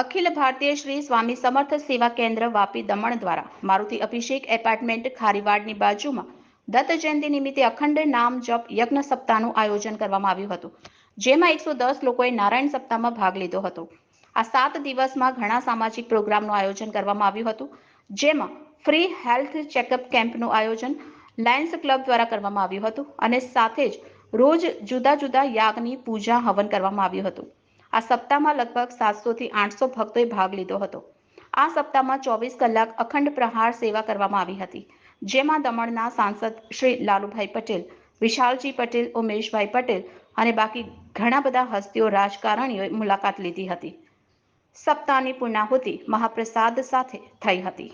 અખિલ ભારતીય શ્રી સ્વામી સમર્થ સેવા કેન્દ્ર વાપી દમણ દ્વારા મારુતિ અભિષેક એપાર્ટમેન્ટ ખારીવાડની બાજુમાં દત્ત જયંતિ નિમિત્તે અખંડ નામ જપ યજ્ઞ સપ્તાહનું આયોજન કરવામાં આવ્યું હતું, જેમાં 110 લોકોએ નારાયણ સપ્તાહમાં ભાગ લીધો હતો. આ 7 દિવસમાં ઘણા સામાજિક પ્રોગ્રામનું આયોજન કરવામાં આવ્યું હતું, જેમાં ફ્રી હેલ્થ ચેકઅપ કેમ્પનું આયોજન લાયન્સ ક્લબ દ્વારા કરવામાં આવ્યું હતું અને સાથે જ રોજ જુદા જુદા યાગની પૂજા હવન કરવામાં આવ્યું હતું. આ સપ્તાહમાં લગભગ 700 થી 800 ભક્તોએ ભાગ લીધો હતો. આ સપ્તાહમાં 24 કલાક અખંડ પ્રહાર સેવા કરવામાં આવી હતી, જેમાં દમણના સાંસદ શ્રી લાલુભાઈ પટેલ, વિશાલજી પટેલ, ઉમેશભાઈ પટેલ અને બાકી ઘણા બધા હસ્તીઓ રાજકારણીઓએ મુલાકાત લીધી હતી. સપ્તાહની પૂર્ણાહુતિ મહાપ્રસાદ સાથે થઈ હતી.